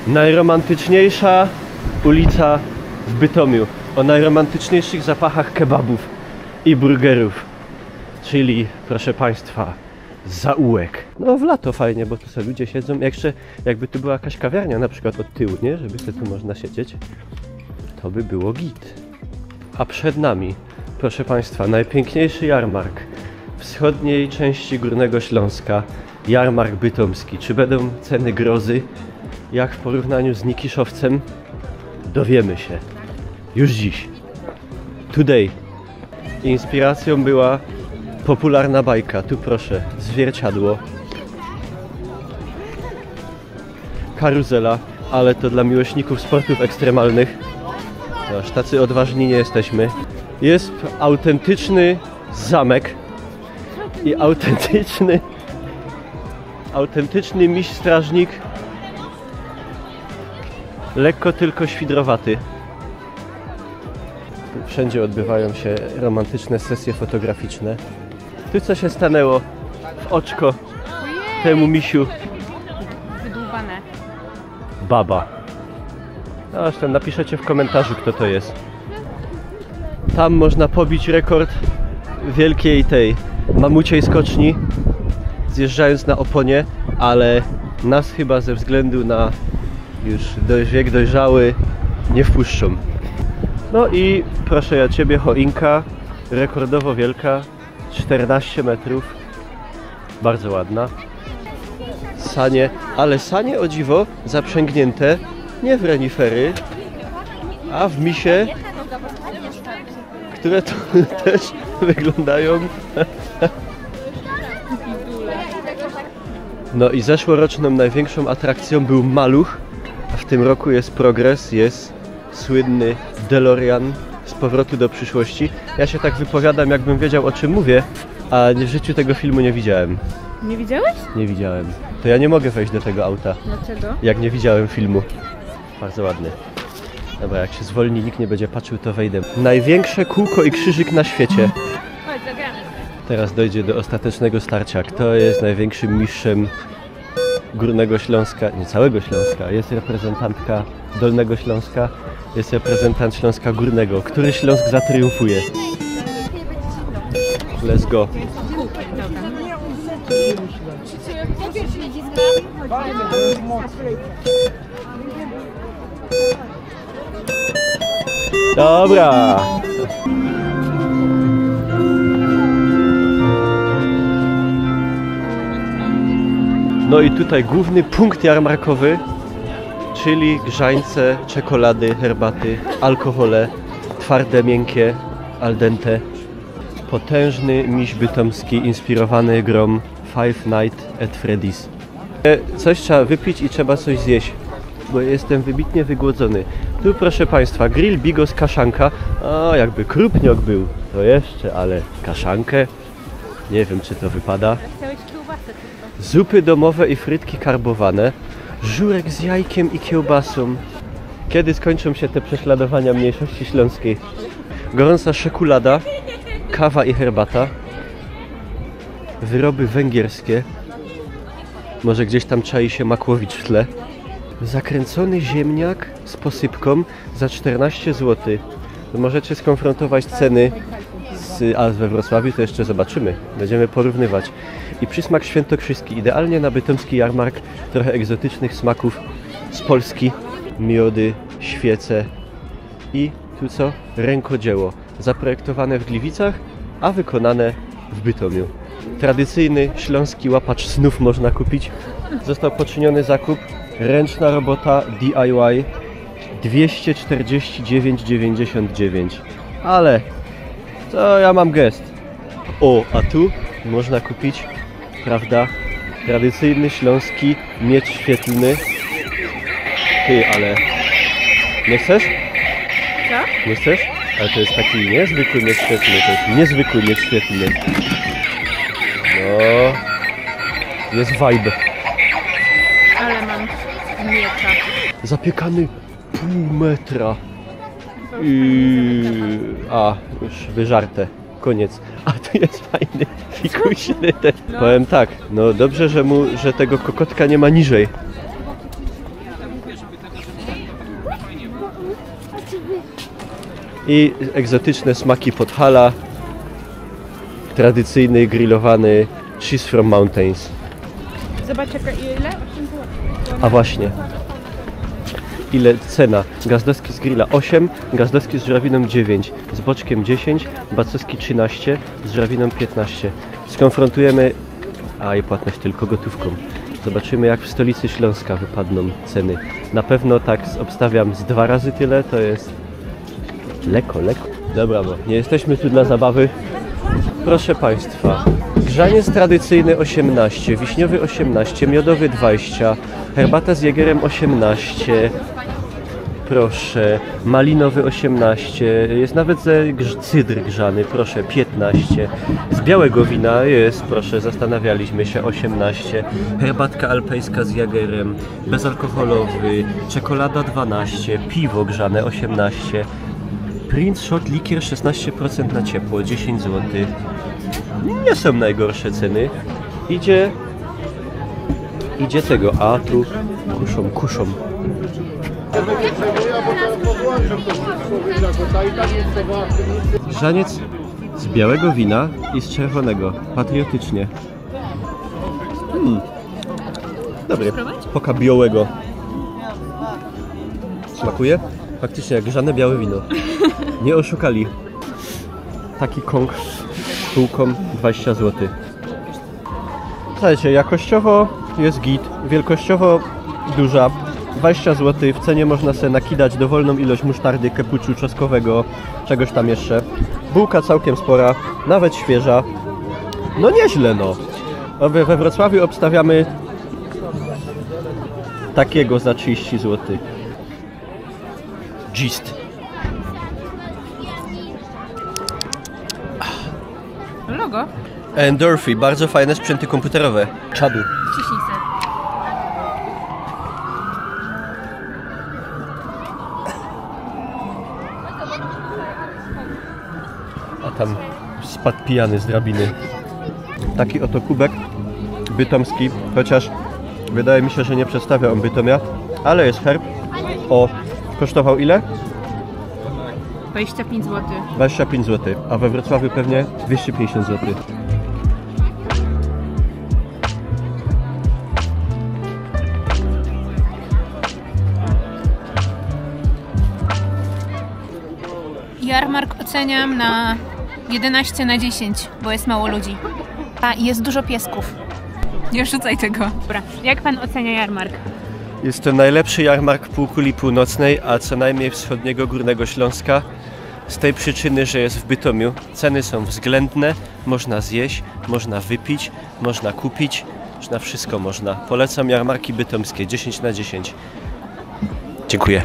Najromantyczniejsza ulica w Bytomiu. O najromantyczniejszych zapachach kebabów i burgerów. Czyli, proszę Państwa, zaułek. No w lato fajnie, bo tu sobie ludzie siedzą. Jeszcze jakby tu była jakaś kawiarnia na przykład od tyłu, nie? Żeby sobie tu można siedzieć. To by było git. A przed nami, proszę Państwa, najpiękniejszy jarmark wschodniej części Górnego Śląska. Jarmark bytomski. Czy będą ceny grozy? Jak w porównaniu z Nikiszowcem? Dowiemy się. Już dziś. Today. Inspiracją była popularna bajka. Tu proszę, zwierciadło. Karuzela, ale to dla miłośników sportów ekstremalnych. No, aż tacy odważni nie jesteśmy. Jest autentyczny zamek i autentyczny miś strażnik. Lekko tylko świdrowaty. Wszędzie odbywają się romantyczne sesje fotograficzne. Tu co się stanęło w oczko temu misiu? Wydłubane. Baba. No, zresztą napiszecie w komentarzu, kto to jest. Tam można pobić rekord wielkiej tej mamuciej skoczni, zjeżdżając na oponie, ale nas chyba ze względu na już wiek dojrzały nie wpuszczą. No i proszę ja Ciebie, choinka rekordowo wielka, 14 metrów, bardzo ładna. Sanie, ale sanie o dziwo zaprzęgnięte nie w renifery, a w misie, które to też wyglądają. No i zeszłoroczną największą atrakcją był Maluch, a w tym roku jest progres, jest słynny DeLorean z Powrotu do przyszłości. Ja się tak wypowiadam, jakbym wiedział, o czym mówię, a w życiu tego filmu nie widziałem. Nie widziałeś? Nie widziałem. To ja nie mogę wejść do tego auta. Dlaczego? Jak nie widziałem filmu. Bardzo ładny. Dobra, jak się zwolni, nikt nie będzie patrzył, to wejdę. Największe kółko i krzyżyk na świecie. Chodź, zagramy. Teraz dojdzie do ostatecznego starcia. Kto jest największym mistrzem Górnego Śląska, nie całego Śląska. Jest reprezentantka Dolnego Śląska, jest reprezentant Śląska Górnego. Który Śląsk zatriumfuje? Let's go. Dobra. No i tutaj główny punkt jarmarkowy, czyli grzańce, czekolady, herbaty, alkohole, twarde, miękkie, al dente. Potężny miś bytomski inspirowany grą Five Nights at Freddy's. Coś trzeba wypić i trzeba coś zjeść, bo jestem wybitnie wygłodzony. Tu proszę Państwa, grill bigos kaszanka. O, jakby krupniok był, to jeszcze, ale kaszankę? Nie wiem, czy to wypada. Chciałeś kiełbasę tylko. Zupy domowe i frytki karbowane. Żurek z jajkiem i kiełbasą. Kiedy skończą się te prześladowania mniejszości śląskiej? Gorąca szekulada, kawa i herbata. Wyroby węgierskie. Może gdzieś tam czai się Makłowicz w tle. Zakręcony ziemniak z posypką za 14 zł. Możecie skonfrontować ceny a we Wrocławiu to jeszcze zobaczymy. Będziemy porównywać. I przysmak świętokrzyski. Idealnie na bytomski jarmark. Trochę egzotycznych smaków z Polski. Miody, świece i tu co? Rękodzieło. Zaprojektowane w Gliwicach, a wykonane w Bytomiu. Tradycyjny śląski łapacz snów można kupić. Został poczyniony zakup. Ręczna robota DIY 249,99. Ale to ja mam gest. O, a tu można kupić, prawda, tradycyjny śląski miecz świetlny. Ty, ale nie chcesz? Co? Nie chcesz? Ale to jest taki niezwykły miecz świetlny, to jest niezwykły miecz świetlny. No, jest vibe. Ale mam miecza. Zapiekany pół metra. A, już wyżarte. Koniec. A tu jest fajny fikuśny ten. No. Powiem tak, no dobrze, że tego kokotka nie ma niżej. i egzotyczne smaki Podhala. Tradycyjny grillowany cheese from mountains. Zobacz jaka ile? 8 zł. A właśnie. Ile cena? Gazdowski z grilla 8, gazdowski z żurawiną 9, z boczkiem 10, bacowski 13, z żurawiną 15. Skonfrontujemy, i płatność tylko gotówką. Zobaczymy jak w stolicy Śląska wypadną ceny. Na pewno tak obstawiam z 2 razy tyle, to jest lekko. Dobra, bo nie jesteśmy tu dla zabawy. Proszę Państwa, grzaniec tradycyjny 18, wiśniowy 18, miodowy 20, herbata z Jägerem 18, proszę, malinowy 18, jest nawet cydr grzany, proszę, 15, z białego wina jest, proszę, zastanawialiśmy się, 18, herbatka alpejska z Jägerem, bezalkoholowy, czekolada 12, piwo grzane 18, Prince Shot likier 16% na ciepło, 10 zł. Nie są najgorsze ceny. Idzie tego, a tu kuszą. Grzaniec z białego wina i z czerwonego, patriotycznie. Dobry, poka białego. Smakuje? Faktycznie jak grzane białe wino. Nie oszukali. Taki kąk z półką 20 zł. Słuchajcie, jakościowo jest git, wielkościowo duża. 20 zł, w cenie można sobie nakidać dowolną ilość musztardy, kepuczu czosnkowego, czegoś tam jeszcze. Bułka całkiem spora, nawet świeża. No nieźle no. We Wrocławiu obstawiamy takiego za 30 zł. Gist. Logo? Endorphy, bardzo fajne sprzęty komputerowe. Czadu. Ciśnij se. A tam spadł pijany z drabiny. Taki oto kubek bytomski, chociaż wydaje mi się, że nie przedstawia on Bytomia, ale jest herb. Kosztował ile? 25 zł. 25 zł, a we Wrocławiu pewnie 250 zł. Jarmark oceniam na 11 na 10, bo jest mało ludzi. A i jest dużo piesków. Nie rzucaj tego. Dobra, jak pan ocenia jarmark? Jest to najlepszy jarmark półkuli północnej, a co najmniej wschodniego Górnego Śląska. Z tej przyczyny, że jest w Bytomiu. Ceny są względne, można zjeść, można wypić, można kupić, na wszystko można. Polecam jarmarki bytomskie 10 na 10. Dziękuję.